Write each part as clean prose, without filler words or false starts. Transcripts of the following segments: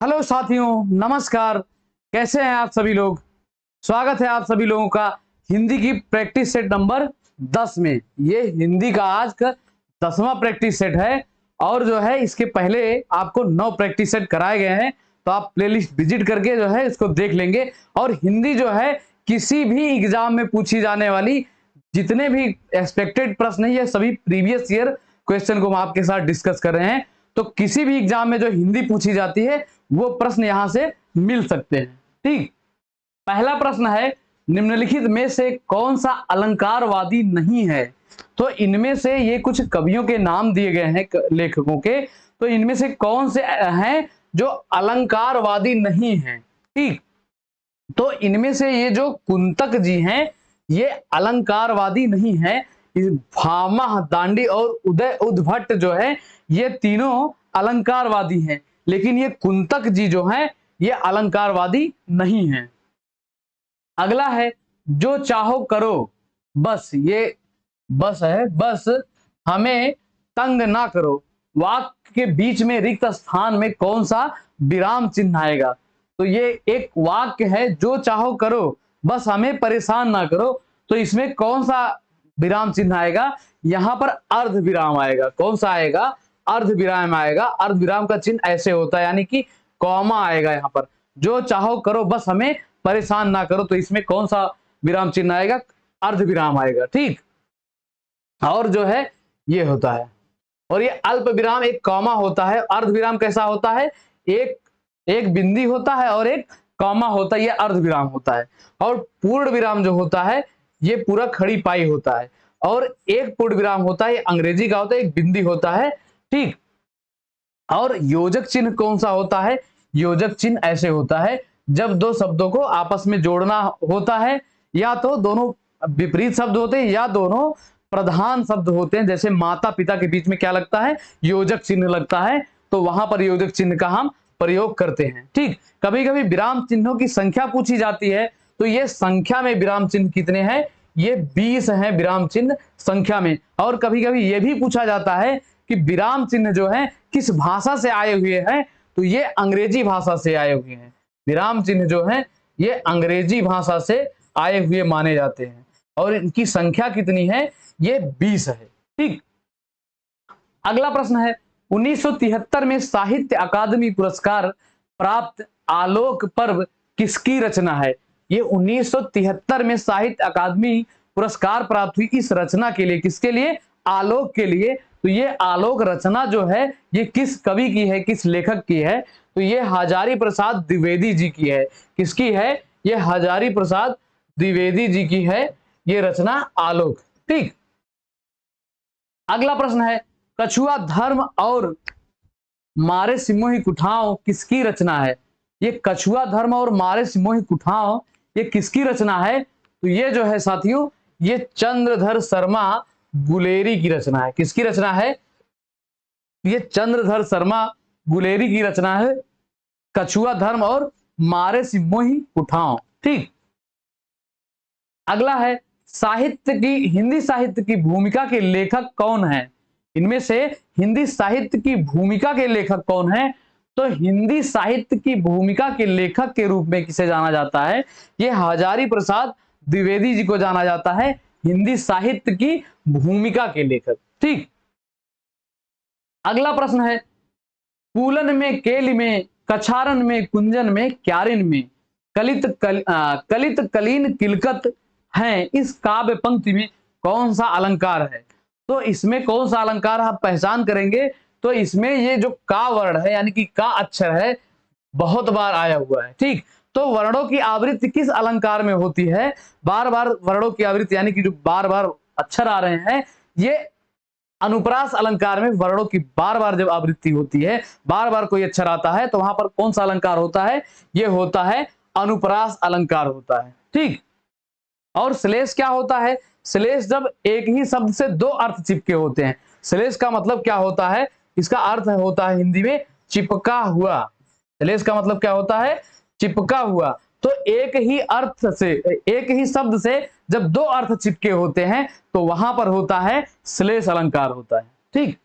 Hello साथियों, नमस्कार। कैसे हैं आप सभी लोग। स्वागत है आप सभी लोगों का हिंदी की प्रैक्टिस सेट नंबर 10 में। ये हिंदी का आज का 10वां प्रैक्टिस सेट है और जो है इसके पहले आपको 9 प्रैक्टिस सेट कराए गए हैं, तो आप प्लेलिस्ट विजिट करके जो है इसको देख लेंगे। और हिंदी जो है किसी भी एग्जाम में पूछी जाने वाली जितने भी एक्सपेक्टेड प्रश्न है, ये सभी प्रीवियस ईयर क्वेश्चन को हम आपके साथ डिस्कस कर रहे हैं। तो किसी भी एग्जाम में जो हिंदी पूछी जाती है वो प्रश्न यहां से मिल सकते हैं। ठीक, पहला प्रश्न है, निम्नलिखित में से कौन सा अलंकारवादी नहीं है। तो इनमें से ये कुछ कवियों के नाम दिए गए हैं, लेखकों के। तो इनमें से कौन से हैं जो अलंकारवादी नहीं हैं। ठीक, तो इनमें से ये जो कुंतक जी हैं ये अलंकारवादी नहीं है। भामह, दांडी और उदय उद्भट जो है ये तीनों अलंकारवादी हैं, लेकिन ये कुंतक जी जो हैं ये अलंकारवादी नहीं हैं। अगला है, जो चाहो करो बस, ये बस है, बस हमें तंग ना करो। वाक्य के बीच में रिक्त स्थान में कौन सा विराम चिन्ह आएगा। तो ये एक वाक्य है, जो चाहो करो बस हमें परेशान ना करो। तो इसमें कौन सा विराम चिन्ह आएगा, यहां पर अर्ध विराम आएगा। कौन सा आएगा, अर्ध विराम आएगा। अर्ध विराम का चिन्ह ऐसे होता है, यानी कि कॉमा आएगा यहां पर। जो चाहो करो बस हमें परेशान ना करो, तो इसमें कौन सा विराम चिन्ह आएगा, अर्ध विराम आएगा। ठीक, और जो है ये होता है, और ये अल्प विराम एक कॉमा होता है। अर्ध विराम कैसा होता है, एक बिंदी होता है और एक कॉमा होता है, ये अर्ध विराम होता है। और पूर्ण विराम जो होता है ये पूरा खड़ी पाई होता है। और एक पूर्ण विराम होता है, ये अंग्रेजी का होता है, एक बिंदी होता है। ठीक, और योजक चिन्ह कौन सा होता है, योजक चिन्ह ऐसे होता है जब दो शब्दों को आपस में जोड़ना होता है, या तो दोनों विपरीत शब्द होते हैं या दोनों प्रधान शब्द होते हैं। जैसे माता पिता के बीच में क्या लगता है, योजक चिन्ह लगता है, तो वहां पर योजक चिन्ह का हम प्रयोग करते हैं। ठीक, कभी कभी विराम चिन्हों की संख्या पूछी जाती है, तो ये संख्या में विराम चिन्ह कितने हैं, ये 20 हैं विराम चिन्ह संख्या में। और कभी कभी ये भी पूछा जाता है कि विराम चिन्ह जो है किस भाषा से आए हुए हैं, तो ये अंग्रेजी भाषा से आए हुए हैं। विराम चिन्ह जो है ये अंग्रेजी भाषा से आए हुए माने जाते हैं, और इनकी संख्या कितनी है, ये 20 है। ठीक, अगला प्रश्न है, 1973 में साहित्य अकादमी पुरस्कार प्राप्त आलोक पर्व किसकी रचना है। ये 1973 में साहित्य अकादमी पुरस्कार प्राप्त हुई इस रचना के लिए, किसके लिए, आलोक के लिए। तो ये आलोक रचना जो है ये किस कवि की है, किस लेखक की है, तो ये हजारी प्रसाद द्विवेदी जी की है। किसकी है, ये हजारी प्रसाद द्विवेदी जी की है ये रचना आलोक। ठीक, अगला प्रश्न है, कछुआ धर्म और मारे सिमोही कुठाओं किसकी रचना है। ये कछुआ धर्म और मारे सिमोही कुठाओं ये किसकी रचना है, तो ये जो है साथियों ये चंद्रधर शर्मा गुलेरी की रचना है। किसकी रचना है, ये चंद्रधर शर्मा गुलेरी की रचना है, कछुआ धर्म और मारे सिमोही कुठाओं। ठीक, अगला है, साहित्य की, हिंदी साहित्य की भूमिका के लेखक कौन है। इनमें से हिंदी साहित्य की भूमिका के लेखक कौन है, तो हिंदी साहित्य की भूमिका के लेखक के रूप में किसे जाना जाता है, ये हजारी प्रसाद द्विवेदी जी को जाना जाता है हिंदी साहित्य की भूमिका के लेखक। ठीक, अगला प्रश्न है, कूलन में, केल में, कछारन में, कुंजन में, क्यारिन में कलित कलीन किलकत हैं, इस काव्य पंक्ति में कौन सा अलंकार है। तो इसमें कौन सा अलंकार आप पहचान करेंगे, तो इसमें ये जो का वर्ण है यानी कि का अक्षर है बहुत बार आया हुआ है। ठीक, तो वर्णों की आवृत्ति किस अलंकार में होती है, बार बार वर्णों की आवृत्ति यानी कि जो बार बार अक्षर आ रहे हैं, ये अनुप्रास अलंकार में वर्णों की बार बार जब आवृत्ति होती है, बार बार कोई अक्षर आता है, तो वहां पर कौन सा अलंकार होता है, ये होता है अनुप्रास अलंकार होता है। ठीक, और श्लेष क्या होता है, श्लेष जब एक ही शब्द से दो अर्थ चिपके होते हैं। श्लेष का मतलब क्या होता है, इसका अर्थ होता है हिंदी में चिपका हुआ। श्लेष का मतलब क्या होता है, चिपका हुआ। तो एक ही अर्थ से, एक ही शब्द से जब दो अर्थ चिपके होते हैं तो वहां पर होता है श्लेष अलंकार होता है। ठीक,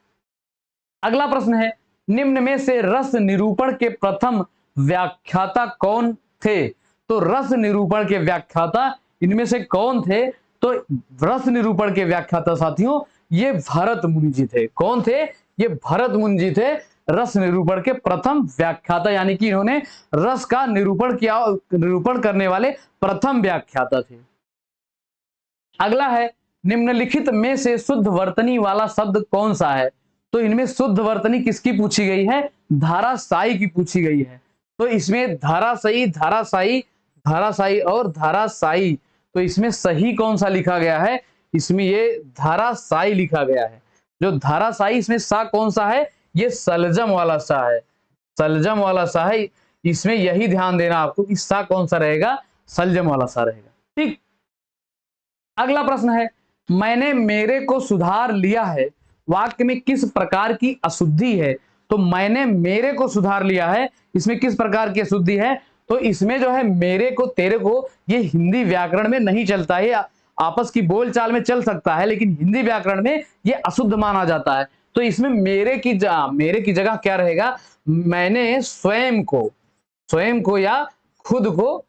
अगला प्रश्न है, निम्न में से रस निरूपण के प्रथम व्याख्याता कौन थे? तो रस निरूपण के व्याख्याता इनमें से कौन थे? तो रस निरूपण के व्याख्याता साथियों ये भरत मुनि जी थे। कौन थे? ये भरत मुनि जी थे, रस निरूपण के प्रथम व्याख्याता, यानी कि इन्होंने रस का निरूपण किया, निरूपण करने वाले प्रथम व्याख्याता थे। अगला है, निम्नलिखित में से शुद्ध वर्तनी वाला शब्द कौन सा है? तो इनमें शुद्ध वर्तनी किसकी पूछी गई है? धाराशायी की पूछी गई है। तो इसमें धाराशायी, धाराशायी, धाराशायी और धाराशायी, तो इसमें सही कौन सा लिखा गया है? इसमें ये धाराशायी लिखा गया है। जो धाराशायी, इसमें सा कौन सा है? ये सलजम वाला सा है, सलजम वाला सा है। इसमें यही ध्यान देना आपको कि सा कौन सा रहेगा? सलजम वाला सा रहेगा। ठीक। अगला प्रश्न है, मैंने मेरे को सुधार लिया है वाक्य में किस प्रकार की अशुद्धि है? तो मैंने मेरे को सुधार लिया है, इसमें किस प्रकार की अशुद्धि है? तो इसमें जो है मेरे को, तेरे को, ये हिंदी व्याकरण में नहीं चलता है, आपस की बोलचाल में चल सकता है, लेकिन हिंदी व्याकरण में ये अशुद्ध माना जाता है। तो इसमें मेरे की जगह क्या रहेगा? मैंने स्वयं को या खुद को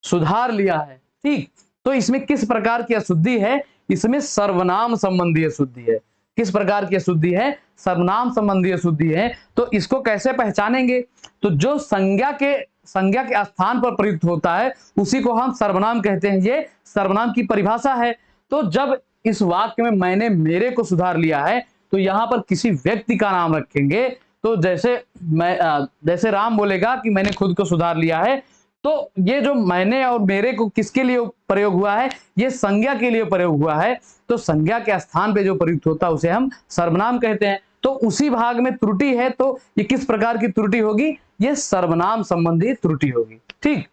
सुधार लिया है। ठीक। तो इसमें किस प्रकार की अशुद्धि है? इसमें सर्वनाम संबंधी अशुद्धि है। किस प्रकार की अशुद्धि है? सर्वनाम संबंधी अशुद्धि है। तो इसको कैसे पहचानेंगे? तो जो संज्ञा के स्थान पर प्रयुक्त होता है उसी को हम सर्वनाम कहते हैं। ये सर्वनाम की परिभाषा है। तो जब इस वाक्य में मैंने मेरे को सुधार लिया है, तो यहां पर किसी व्यक्ति का नाम रखेंगे। तो जैसे राम बोलेगा कि मैंने खुद को सुधार लिया है, तो ये जो मैंने और मेरे को किसके लिए प्रयोग हुआ है? ये संज्ञा के लिए प्रयोग हुआ है। तो संज्ञा के स्थान पे जो प्रयुक्त होता है उसे हम सर्वनाम कहते हैं। तो उसी भाग में त्रुटि है, तो ये किस प्रकार की त्रुटि होगी? ये सर्वनाम संबंधी त्रुटि होगी। ठीक।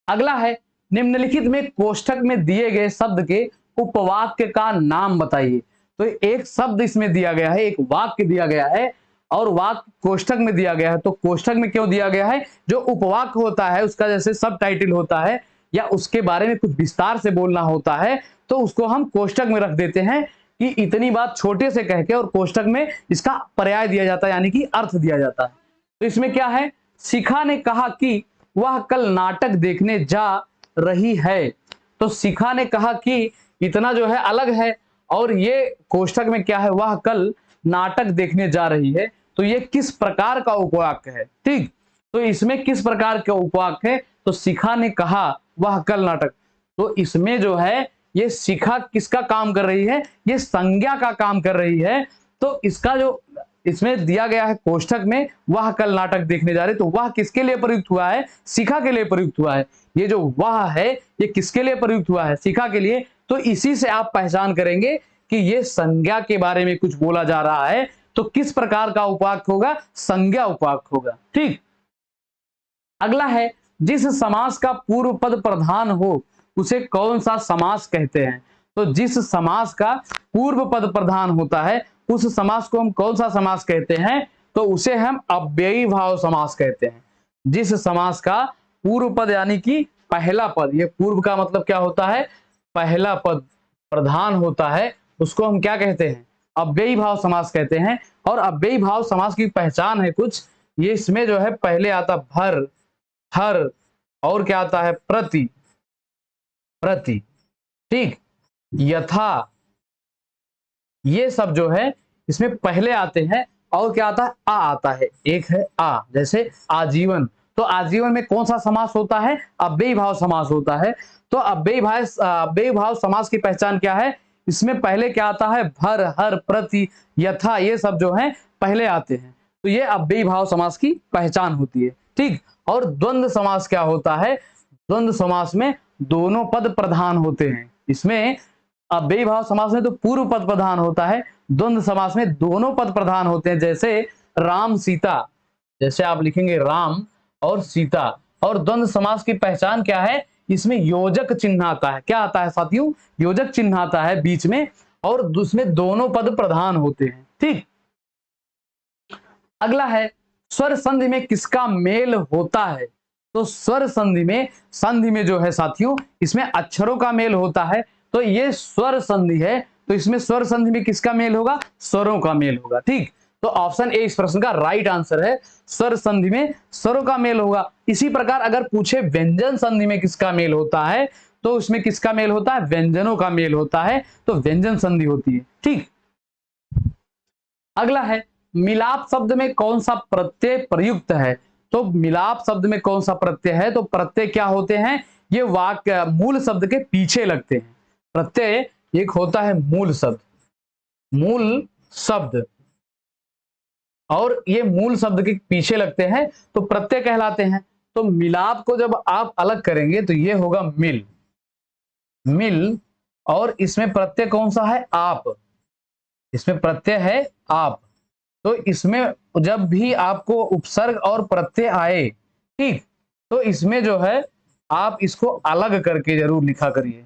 अगला है, निम्नलिखित में कोष्ठक में दिए गए शब्द के उपवाक्य का नाम बताइए। तो एक शब्द इसमें दिया गया है, एक वाक्य दिया गया है और वाक्य कोष्ठक में दिया गया है। तो कोष्ठक में क्यों दिया गया है? जो उपवाक्य होता है उसका जैसे सब टाइटल होता है या उसके बारे में कुछ विस्तार से बोलना होता है, तो उसको हम कोष्ठक में रख देते हैं कि इतनी बात छोटे से कह के, और कोष्ठक में इसका पर्याय दिया जाता है, यानी कि अर्थ दिया जाता है। तो इसमें क्या है? शिखा ने कहा कि वह कल नाटक देखने जा रही है। तो शिखा ने कहा कि इतना जो है अलग है, और ये कोष्ठक में क्या है? वह कल नाटक देखने जा रही है। तो ये किस प्रकार का उपवाक्य है? ठीक। तो इसमें किस प्रकार का उपवाक्य है? तो शिखा ने कहा वह कल नाटक, तो इसमें जो है ये शिखा किसका काम कर रही है? ये संज्ञा का काम कर रही है। तो इसका जो इसमें दिया गया है कोष्ठक में, वह कल नाटक देखने जा रहे, तो वह किसके लिए प्रयुक्त हुआ है? शिखा के लिए प्रयुक्त हुआ है। ये जो वह है ये किसके लिए प्रयुक्त हुआ है? शिखा के लिए। तो इसी से आप पहचान करेंगे कि ये संज्ञा के बारे में कुछ बोला जा रहा है। तो किस प्रकार का उपवाक्य होगा? संज्ञा उपवाक्य होगा। ठीक। अगला है, जिस समास का पूर्व पद प्रधान हो उसे कौन सा समास कहते हैं? तो जिस समास का पूर्व पद प्रधान होता है उस समास को हम कौन सा समास कहते हैं? तो उसे हम अव्ययी भाव समास कहते हैं। जिस समास का पूर्व पद यानी कि पहला पद, ये पूर्व का मतलब क्या होता है? पहला पद प्रधान होता है, उसको हम क्या कहते हैं? अव्ययी भाव समास कहते हैं। और अव्ययी भाव समास की पहचान है कुछ, ये इसमें जो है पहले आता भर, हर, और क्या आता है? प्रति, प्रति, ठीक, यथा, ये सब जो है इसमें पहले आते हैं। और क्या आता है? आ आता है, एक है आ, जैसे आजीवन। तो आजीवन में कौन सा समास होता है? अव्ययी भाव समास होता है। तो अव्ययी भाव समास की पहचान क्या है? इसमें पहले क्या आता है? भर, हर, प्रति, यथा, ये सब जो है पहले आते हैं। तो ये अव्ययी भाव समास की पहचान होती है। ठीक। और द्वंद्व समास क्या होता है? द्वंद्व समास में दोनों पद प्रधान होते हैं। इसमें अव्ययी भाव समास में तो पूर्व पद प्रधान होता है, द्वंद्व समास में दोनों पद प्रधान होते हैं। जैसे राम सीता, जैसे आप लिखेंगे राम और सीता। और द्वंद्व समास की पहचान क्या है? इसमें योजक चिन्ह आता है। क्या आता है साथियों? योजक चिन्ह आता है बीच में, और उसमें दोनों पद प्रधान होते हैं। ठीक। अगला है, स्वर संधि में किसका मेल होता है? तो स्वर संधि में जो है साथियों, इसमें अक्षरों का मेल होता है। तो ये स्वर संधि है, तो इसमें स्वर संधि में किसका मेल होगा? स्वरों का मेल होगा। ठीक। तो ऑप्शन ए इस प्रश्न का राइट आंसर है। स्वर संधि में स्वरों का मेल होगा। इसी प्रकार अगर पूछे व्यंजन संधि में किसका मेल होता है, तो उसमें किसका मेल होता है, व्यंजनों का मेल होता है, तो व्यंजन संधि होती है। ठीक, अगला है मिलाप शब्द में कौन सा प्रत्यय प्रयुक्त है। तो मिलाप शब्द में कौन सा प्रत्यय है, तो प्रत्यय क्या होते हैं, ये वाक्य मूल शब्द के पीछे लगते हैं। प्रत्यय एक होता है मूल शब्द, मूल शब्द, और ये मूल शब्द के पीछे लगते हैं तो प्रत्यय कहलाते हैं। तो मिलाप को जब आप अलग करेंगे तो ये होगा मिल, मिल, और इसमें प्रत्यय कौन सा है, आप, इसमें प्रत्यय है आप। तो इसमें जब भी आपको उपसर्ग और प्रत्यय आए, ठीक, तो इसमें जो है आप इसको अलग करके जरूर लिखा करिए।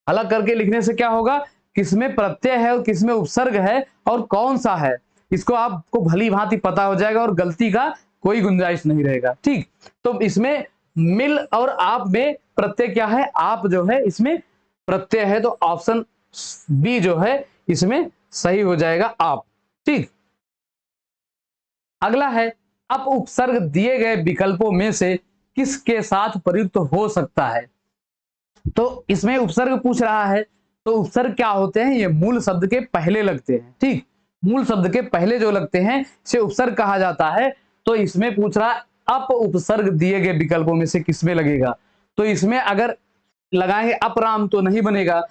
अलग करके लिखने से क्या होगा, किसमें प्रत्यय है और किसमें उपसर्ग है और कौन सा है, इसको आपको भली भांति पता हो जाएगा और गलती का कोई गुंजाइश नहीं रहेगा। ठीक, तो इसमें मिल और आप में प्रत्यय क्या है, आप जो है इसमें प्रत्यय है, तो ऑप्शन बी जो है इसमें सही हो जाएगा, आप। ठीक, अगला है अप उपसर्ग दिए गए विकल्पों में से किसके साथ प्रयुक्त हो सकता है। तो इसमें उपसर्ग पूछ रहा है, तो उपसर्ग क्या होते हैं, ये मूल शब्द के पहले लगते हैं। ठीक, मूल शब्द के पहले जो लगते हैं इसे उपसर्ग कहा जाता है। तो इसमें पूछ रहा है अप उपसर्ग दिए गए विकल्पों में से किसमें लगेगा। तो इसमें अगर लगाएंगे अपराम तो नहीं बनेगा।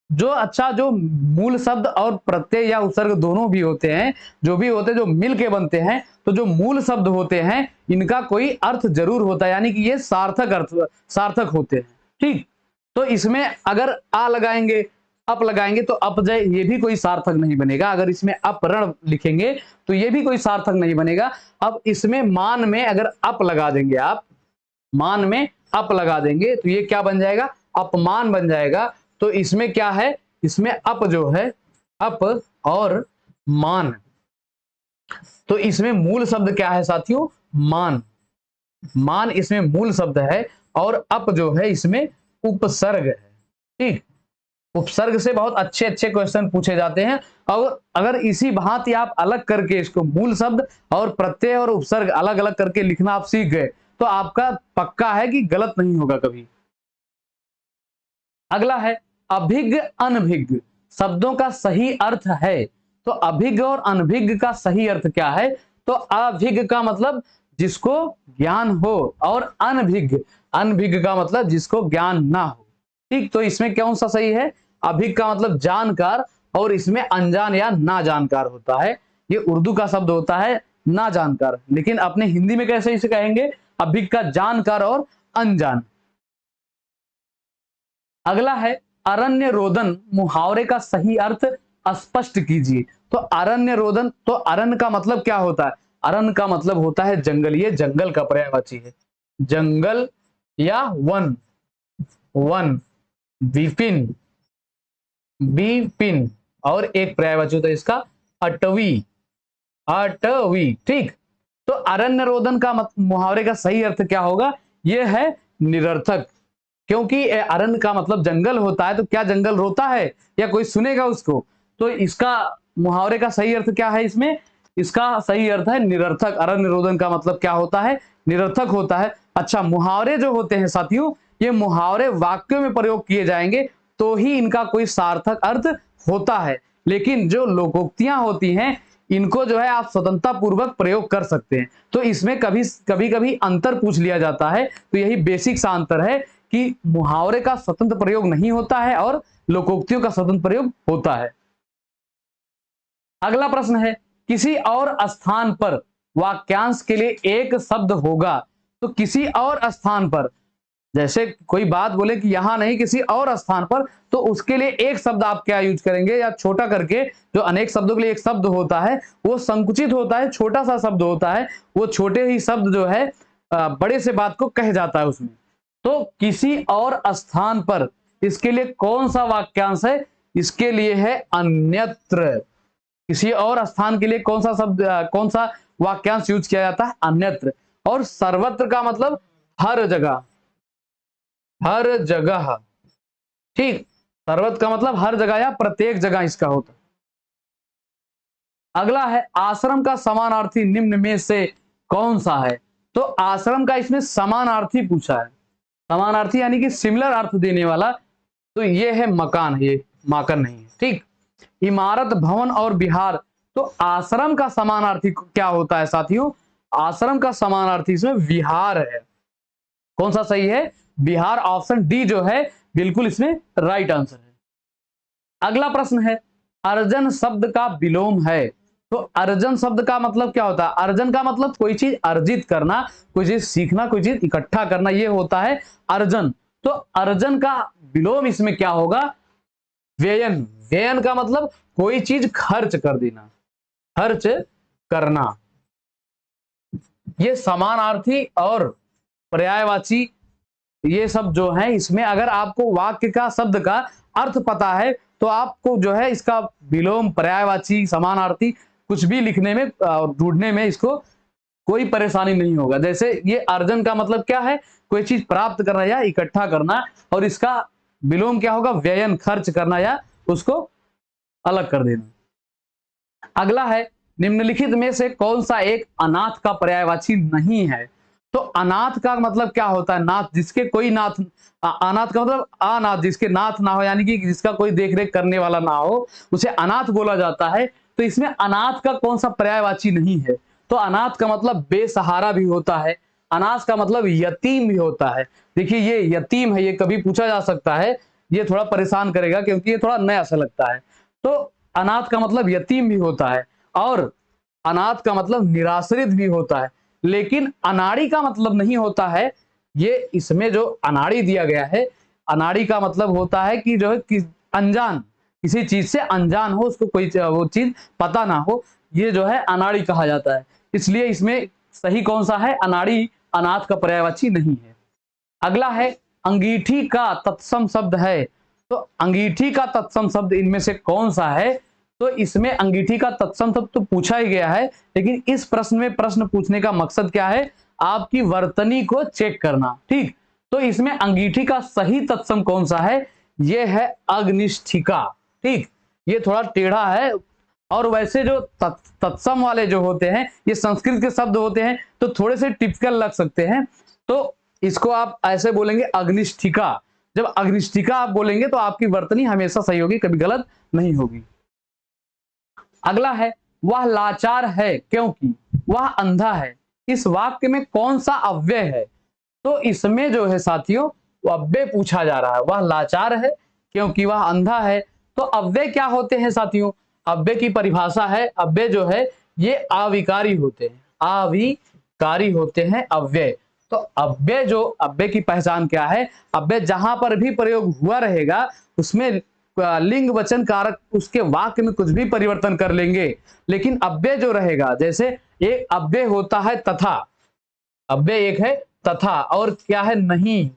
जो मूल शब्द और प्रत्यय या उपसर्ग दोनों भी होते हैं, जो भी होते हैं, जो मिल के बनते हैं, तो जो मूल शब्द होते हैं इनका कोई अर्थ जरूर होता है, यानी कि ये सार्थक होते हैं। ठीक, तो इसमें अगर आ लगाएंगे, अप लगाएंगे तो अपजय, ये भी कोई सार्थक नहीं बनेगा। अगर इसमें अपरण लिखेंगे तो ये भी कोई सार्थक नहीं बनेगा। अब इसमें मान में अगर अप लगा देंगे, आप मान में अप लगा देंगे तो ये क्या बन जाएगा, अपमान बन जाएगा। तो इसमें क्या है, इसमें अप जो है, अप और मान, तो इसमें मूल शब्द क्या है साथियों, मान, मान इसमें मूल शब्द है, और अप जो है इसमें उपसर्ग है। ठीक, उपसर्ग से बहुत अच्छे अच्छे क्वेश्चन पूछे जाते हैं। और अगर इसी भांति आप अलग करके इसको मूल शब्द और प्रत्यय और उपसर्ग अलग अलग करके लिखना आप सीख गए तो आपका पक्का है कि गलत नहीं होगा कभी। अगला है अभिज्ञ अनभिज्ञ शब्दों का सही अर्थ है। तो अभिज्ञ और अनभिज्ञ का सही अर्थ क्या है, तो अभिज्ञ का मतलब जिसको ज्ञान हो, और अनभिज्ञ, अनभिज्ञ का मतलब जिसको ज्ञान ना हो। ठीक, तो इसमें कौन सा सही है, अभिज्ञ का मतलब जानकार, और इसमें अनजान या ना जानकार होता है। ये उर्दू का शब्द होता है ना जानकार, लेकिन अपने हिंदी में कैसे इसे कहेंगे, अभिज्ञ का जानकार और अनजान। अगला है अरण्य रोदन मुहावरे का सही अर्थ स्पष्ट कीजिए। तो अरण्य रोदन, तो अरण्य का मतलब क्या होता है, अरण्य का मतलब होता है जंगल, ये जंगल का पर्यायवाची है, जंगल या वन, वन, विपिन, विपिन, और एक पर्यायवाची होता है इसका अटवी, अटवी। ठीक, तो अरण्य रोदन का मुहावरे का सही अर्थ क्या होगा, यह है निरर्थक, क्योंकि अरण्य का मतलब जंगल होता है, तो क्या जंगल रोता है या कोई सुनेगा उसको। तो इसका मुहावरे का सही अर्थ क्या है, इसमें इसका सही अर्थ है निरर्थक। अरण्य रोदन का मतलब क्या होता है, निरर्थक होता है। अच्छा, मुहावरे जो होते हैं साथियों, ये मुहावरे वाक्यों में प्रयोग किए जाएंगे तो ही इनका कोई सार्थक अर्थ होता है, लेकिन जो लोकोक्तियां होती हैं इनको जो है आप स्वतंत्रता पूर्वक प्रयोग कर सकते हैं। तो इसमें कभी कभी अंतर पूछ लिया जाता है, तो यही बेसिक सा अंतर है कि मुहावरे का स्वतंत्र प्रयोग नहीं होता है और लोकोक्तियों का स्वतंत्र प्रयोग होता है। अगला प्रश्न है किसी और स्थान पर वाक्यांश के लिए एक शब्द होगा। तो किसी और स्थान पर, जैसे कोई बात बोले कि यहां नहीं किसी और स्थान पर, तो उसके लिए एक शब्द आप क्या यूज करेंगे, या छोटा करके, जो अनेक शब्दों के लिए एक शब्द होता है वो संकुचित होता है, छोटा सा शब्द होता है, वो छोटे ही शब्द जो है बड़े से बात को कह जाता है उसमें। तो किसी और स्थान पर, इसके लिए कौन सा वाक्यांश है, इसके लिए है अन्यत्र। किसी और स्थान के लिए कौन सा शब्द, कौन सा वाक्यांश यूज किया जाता है, अन्यत्र। और सर्वत्र का मतलब हर जगह, हर जगह। ठीक, सर्वत्र का मतलब हर जगह या प्रत्येक जगह इसका होता है। अगला है आश्रम का समानार्थी निम्न में से कौन सा है। तो आश्रम का इसमें समानार्थी पूछा है, समानार्थी यानी कि सिमिलर अर्थ देने वाला, तो ये है मकान, ये माकन नहीं है। ठीक, इमारत, भवन और विहार, तो आश्रम का समानार्थी क्या होता है साथियों, आश्रम का समानार्थी इसमें विहार है। कौन सा सही है, विहार, ऑप्शन डी जो है बिल्कुल इसमें राइट आंसर है। अगला प्रश्न है अर्जन शब्द का विलोम है। तो अर्जन शब्द का मतलब क्या होता है, अर्जन का मतलब कोई चीज अर्जित करना, कोई चीज सीखना, कोई चीज इकट्ठा करना, ये होता है अर्जन। तो अर्जन का विलोम इसमें क्या होगा, व्ययन। व्ययन का मतलब कोई चीज खर्च कर देना, खर्च करना। ये समानार्थी और पर्यायवाची ये सब जो है, इसमें अगर आपको वाक्य का शब्द का अर्थ पता है तो आपको जो है इसका विलोम, पर्यायवाची, समानार्थी कुछ भी लिखने में और ढूंढने में इसको कोई परेशानी नहीं होगा। जैसे ये अर्जन का मतलब क्या है, कोई चीज प्राप्त करना या इकट्ठा करना, और इसका विलोम क्या होगा, व्ययन, खर्च करना या उसको अलग कर देना। अगला है निम्नलिखित में से कौन सा एक अनाथ का पर्यायवाची नहीं है। तो अनाथ का मतलब क्या होता है, नाथ, जिसके कोई नाथ, अनाथ का मतलब अनाथ, जिसके नाथ ना हो, यानी कि जिसका कोई देखरेख करने वाला ना हो, उसे अनाथ बोला जाता है। तो इसमें अनाथ का कौन सा पर्यायवाची नहीं है, तो अनाथ का मतलब बेसहारा भी होता है, अनाथ का मतलब यतीम भी होता है। देखिए ये यतीम है, ये कभी पूछा जा सकता है, ये थोड़ा परेशान करेगा क्योंकि ये थोड़ा नया सा लगता है। तो अनाथ का मतलब यतीम भी होता है, और अनाथ का मतलब निराश्रित भी होता है, लेकिन अनाड़ी का मतलब नहीं होता है। ये इसमें जो अनाड़ी दिया गया है, अनाड़ी का मतलब होता है कि जो है कि अनजान, किसी चीज से अनजान हो, उसको कोई वो चीज पता ना हो, ये जो है अनाड़ी कहा जाता है। इसलिए इसमें सही कौन सा है, अनाड़ी अनाथ का पर्यायवाची नहीं है। अगला है अंगीठी का तत्सम शब्द है। तो अंगीठी का तत्सम शब्द इनमें से कौन सा है, तो इसमें अंगीठी का तत्सम शब्द तो पूछा ही गया है, लेकिन इस प्रश्न में प्रश्न पूछने का मकसद क्या है, आपकी वर्तनी को चेक करना। ठीक, तो इसमें अंगीठी का सही तत्सम कौन सा है, यह है अग्निष्ठिका। ठीक, ये थोड़ा टेढ़ा है, और वैसे जो तत्सम वाले जो होते हैं ये संस्कृत के शब्द होते हैं, तो थोड़े से टिपिकल लग सकते हैं। तो इसको आप ऐसे बोलेंगे अग्निष्ठिका। जब अग्निष्ठिका आप बोलेंगे तो आपकी वर्तनी हमेशा सही होगी, कभी गलत नहीं होगी। अगला है वह लाचार है क्योंकि वह अंधा है। इस वाक्य में कौन सा अव्यय है, तो इसमें जो है साथियों वो अव्यय पूछा जा रहा है। वह लाचार है क्योंकि वह अंधा है, तो अव्यय क्या होते हैं साथियों, अव्यय की परिभाषा है, अव्यय जो है ये अविकारी होते हैं, अविकारी होते हैं अव्यय। तो अव्यय जो, अव्यय की पहचान क्या है, अव्यय जहां पर भी प्रयोग हुआ रहेगा उसमें लिंग वचन कारक उसके वाक्य में कुछ भी परिवर्तन कर लेंगे, लेकिन अव्यय जो रहेगा, जैसे एक अव्यय होता है तथा, अव्यय एक है तथा, और क्या है नहीं,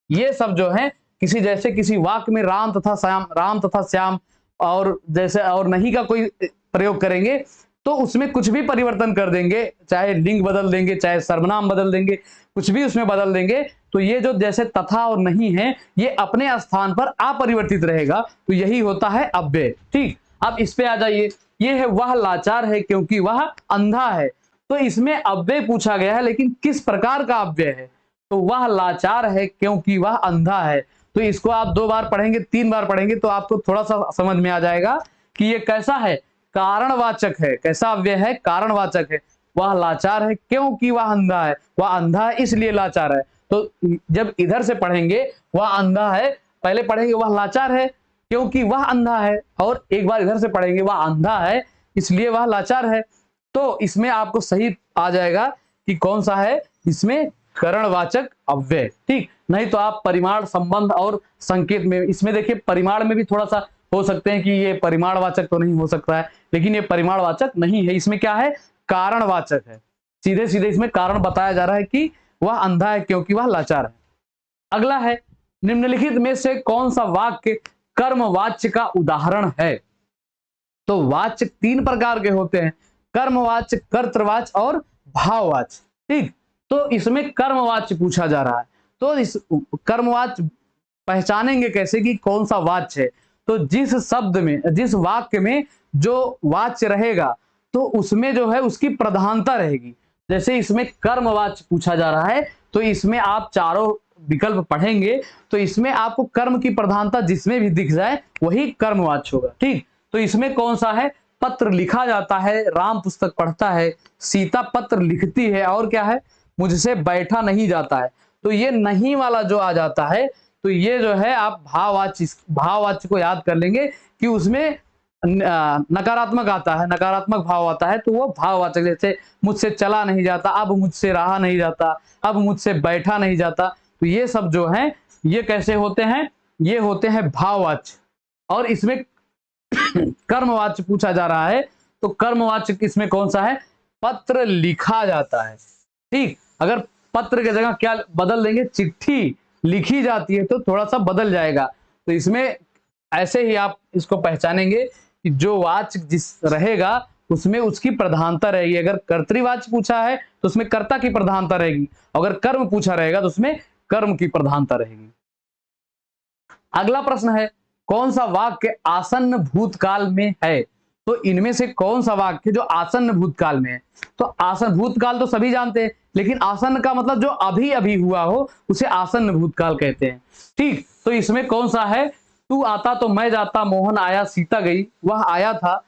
ये सब जो है किसी, जैसे किसी वाक्य में राम तथा श्याम, राम तथा श्याम, और जैसे और नहीं का कोई प्रयोग करेंगे तो उसमें कुछ भी परिवर्तन कर देंगे, चाहे लिंग बदल देंगे, चाहे सर्वनाम बदल देंगे, कुछ भी उसमें बदल देंगे, तो ये जो जैसे तथा और नहीं है ये अपने स्थान पर अपरिवर्तित रहेगा, तो यही होता है अव्यय। ठीक, अब इस पे आ जाइए, ये है वह लाचार है क्योंकि वह अंधा है। तो इसमें अव्यय पूछा गया है, लेकिन किस प्रकार का अव्यय है, तो वह लाचार है क्योंकि वह अंधा है। तो इसको आप 2 बार पढ़ेंगे, 3 बार पढ़ेंगे तो आपको थोड़ा सा समझ में आ जाएगा कि ये कैसा है, कारणवाचक है। कैसा अव्यय है, कारणवाचक है। वह लाचार है क्योंकि वह अंधा है, वह अंधा है इसलिए लाचार है। तो जब इधर से पढ़ेंगे वह अंधा है, पहले पढ़ेंगे वह लाचार है क्योंकि वह अंधा है, और एक बार इधर से पढ़ेंगे वह अंधा है इसलिए वह लाचार है। तो इसमें आपको सही आ जाएगा कि कौन सा है, इसमें करणवाचक अव्यय। ठीक, नहीं तो आप परिमाण, संबंध और संकेत में, इसमें देखिए परिमाण में भी थोड़ा सा हो सकते हैं कि ये परिमाणवाचक तो नहीं हो सकता है, लेकिन ये परिमाणवाचक नहीं है, इसमें क्या है, कारणवाचक है। सीधे सीधे इसमें कारण बताया जा रहा है कि वह अंधा है क्योंकि वह लाचार है। अगला है निम्नलिखित में से कौन सा वाक्य कर्मवाच्य का उदाहरण है। तो वाच्य 3 प्रकार के होते हैं, कर्मवाच्य, कर्तृवाच्य और भाववाच्य। ठीक, तो इसमें कर्मवाच्य पूछा जा रहा है, तो इस कर्मवाच्य पहचानेंगे कैसे कि कौन सा वाच्य है, तो जिस शब्द में, जिस वाक्य में जो वाच्य रहेगा तो उसमें जो है उसकी प्रधानता रहेगी। जैसे इसमें कर्मवाच्य पूछा जा रहा है तो इसमें आप चारों विकल्प पढ़ेंगे तो इसमें आपको कर्म की प्रधानता जिसमें भी दिख जाए वही कर्मवाच्य होगा। ठीक, तो इसमें कौन सा है? पत्र लिखा जाता है, राम पुस्तक पढ़ता है, सीता पत्र लिखती है, और क्या है? मुझसे बैठा नहीं जाता है। तो ये नहीं वाला जो आ जाता है तो ये जो है आप भाववाच्य को याद कर लेंगे कि उसमें नकारात्मक आता है, नकारात्मक भाव आता है तो वो भाववाचक। जैसे मुझसे चला नहीं जाता, अब मुझसे रहा नहीं जाता, अब मुझसे बैठा नहीं जाता, तो ये सब जो है ये कैसे होते हैं? ये होते हैं भाववाच्य। और इसमें कर्मवाच्य पूछा जा रहा है तो कर्मवाच्य इसमें कौन सा है? पत्र लिखा जाता है। ठीक, अगर पत्र की जगह क्या बदल देंगे? चिट्ठी लिखी जाती है तो थोड़ा सा बदल जाएगा। तो इसमें ऐसे ही आप इसको पहचानेंगे कि जो वाच्य जिस रहेगा उसमें उसकी प्रधानता रहेगी। अगर कर्तृवाच्य पूछा है तो उसमें कर्ता की प्रधानता रहेगी, अगर कर्म पूछा रहेगा तो उसमें कर्म की प्रधानता रहेगी। अगला प्रश्न है, कौन सा वाक्य आसन्न भूतकाल में है? तो इनमें से कौन सा वाक्य जो आसन्न भूतकाल में है? तो आसन्न भूतकाल तो सभी जानते हैं, लेकिन आसन्न का मतलब जो अभी अभी हुआ हो उसे आसन्न भूतकाल कहते हैं। ठीक, तो इसमें कौन सा है? तू आता तो मैं जाता, मोहन आया सीता गई। वह आया था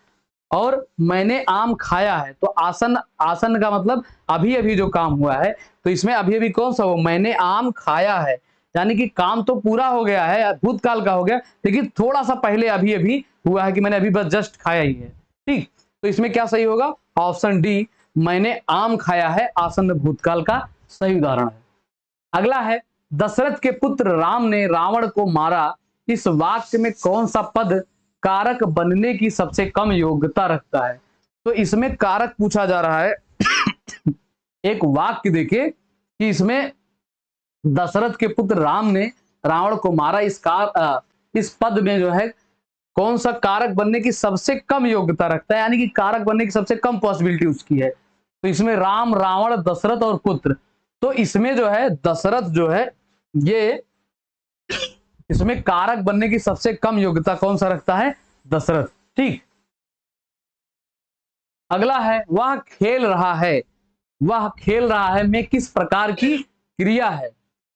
और मैंने आम खाया है। तो आसन्न, आसन्न का मतलब अभी अभी जो काम हुआ है, तो इसमें अभी अभी कौन सा हो? मैंने आम खाया है, यानी कि काम तो पूरा हो गया है, भूतकाल का हो गया, लेकिन थोड़ा सा पहले अभी अभी हुआ है कि मैंने अभी बस जस्ट खाया ही है। ठीक, तो इसमें क्या सही होगा? ऑप्शन डी, मैंने आम खाया है, आसन्न भूतकाल का सही उदाहरण है। अगला है, दशरथ के पुत्र राम ने रावण को मारा। इस वाक्य में कौन सा पद कारक बनने की सबसे कम योग्यता रखता है? तो इसमें कारक पूछा जा रहा है। एक वाक्य देखिए कि इसमें दशरथ के पुत्र राम ने रावण को मारा, इस पद में जो है कौन सा कारक बनने की सबसे कम योग्यता रखता है, यानी कि कारक बनने की सबसे कम पॉसिबिलिटी उसकी है। तो इसमें राम, रावण, दशरथ और पुत्र, तो इसमें जो है दशरथ जो है ये इसमें कारक बनने की सबसे कम योग्यता कौन सा रखता है? दशरथ। ठीक, अगला है, वह खेल रहा है। वह खेल रहा है में किस प्रकार की क्रिया है?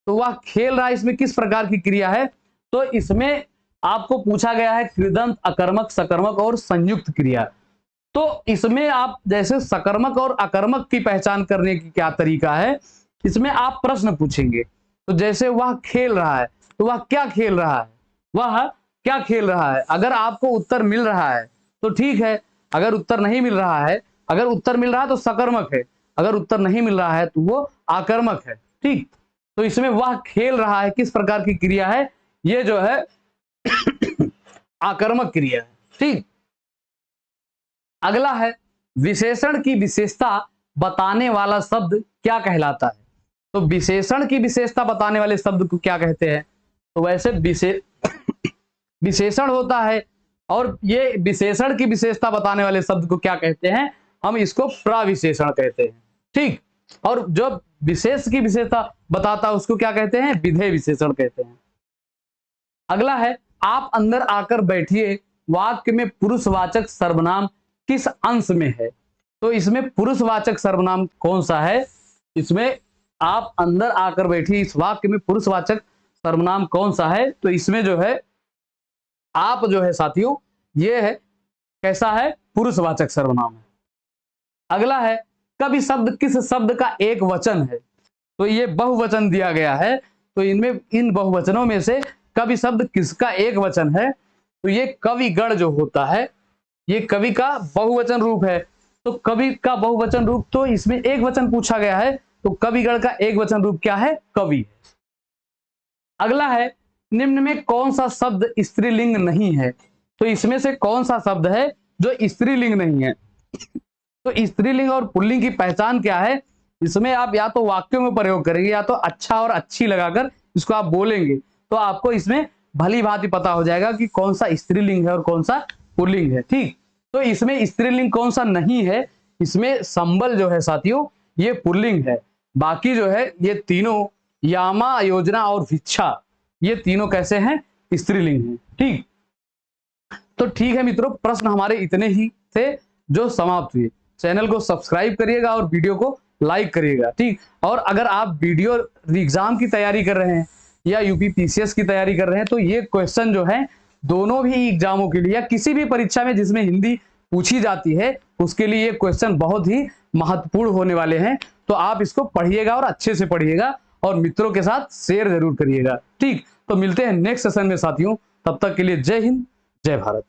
तो वह खेल रहा है इसमें किस प्रकार की क्रिया है? तो इसमें आपको पूछा गया है कृदंत, अकर्मक, सकर्मक और संयुक्त क्रिया। तो इसमें आप जैसे सकर्मक और अकर्मक की पहचान करने की क्या तरीका है, इसमें आप प्रश्न पूछेंगे। तो जैसे वह खेल रहा है तो वह क्या खेल रहा है? वह क्या खेल रहा है? अगर आपको उत्तर मिल रहा है तो ठीक है, अगर उत्तर नहीं मिल रहा है, अगर उत्तर मिल रहा है तो सकर्मक है, अगर उत्तर नहीं मिल रहा है तो वो आकर्मक है। ठीक, तो इसमें वह खेल रहा है किस प्रकार की क्रिया है? ये जो है आकर्मक क्रिया है। ठीक, अगला है, विशेषण की विशेषता बताने वाला शब्द क्या कहलाता है? तो विशेषण की विशेषता बताने वाले शब्द को क्या कहते हैं? तो वैसे विशेषण होता है, और ये विशेषण की विशेषता बताने वाले शब्द को क्या कहते हैं? हम इसको प्रविशेषण कहते हैं। ठीक, और जो विशेष की विशेषता बताता है उसको क्या कहते हैं? विधेय विशेषण कहते हैं। अगला है, आप अंदर आकर बैठिए वाक्य में पुरुषवाचक सर्वनाम किस अंश में है? तो इसमें पुरुषवाचक सर्वनाम कौन सा है? इसमें आप अंदर आकर बैठिए, इस वाक्य में पुरुषवाचक सर्वनाम कौन सा है? तो इसमें जो है आप जो है साथियों ये है कैसा है? पुरुषवाचक सर्वनाम है। अगला है, कवि शब्द किस शब्द का एक वचन है? तो ये बहुवचन दिया गया है, तो इनमें इन बहुवचनों में से कवि शब्द किसका एक वचन है? तो ये कविगण जो होता है ये कवि का बहुवचन रूप है। तो कवि का बहुवचन रूप, तो इसमें एक वचन पूछा गया है, तो कविगण का एक वचन रूप क्या है? कवि। अगला है, निम्न में कौन सा शब्द स्त्रीलिंग नहीं है? तो इसमें से कौन सा शब्द है जो स्त्रीलिंग नहीं है? तो स्त्रीलिंग और पुल्लिंग की पहचान क्या है? इसमें आप या तो वाक्यों में प्रयोग करेंगे या तो अच्छा और अच्छी लगाकर इसको आप बोलेंगे, तो आपको इसमें भली भांति पता हो जाएगा कि कौन सा स्त्रीलिंग है और कौन सा पुल्लिंग है। ठीक, तो इसमें स्त्रीलिंग कौन सा नहीं है? इसमें संबल जो है साथियों ये पुल्लिंग है। बाकी जो है ये तीनों यामा, योजना और भिक्षा, ये तीनों कैसे हैं? स्त्रीलिंग है। ठीक, तो ठीक है मित्रों, प्रश्न हमारे इतने ही थे जो समाप्त हुए। चैनल को सब्सक्राइब करिएगा और वीडियो को लाइक करिएगा, ठीक। और अगर आप वीडियो एग्जाम की तैयारी कर रहे हैं या यूपी पीसीएस की तैयारी कर रहे हैं तो ये क्वेश्चन जो है दोनों भी एग्जामों के लिए या किसी भी परीक्षा में जिसमें हिंदी पूछी जाती है उसके लिए ये क्वेश्चन बहुत ही महत्वपूर्ण होने वाले हैं। तो आप इसको पढ़िएगा और अच्छे से पढ़िएगा और मित्रों के साथ शेयर जरूर करिएगा, ठीक। तो मिलते हैं नेक्स्ट सेशन में साथियों, तब तक के लिए जय हिंद जय भारत।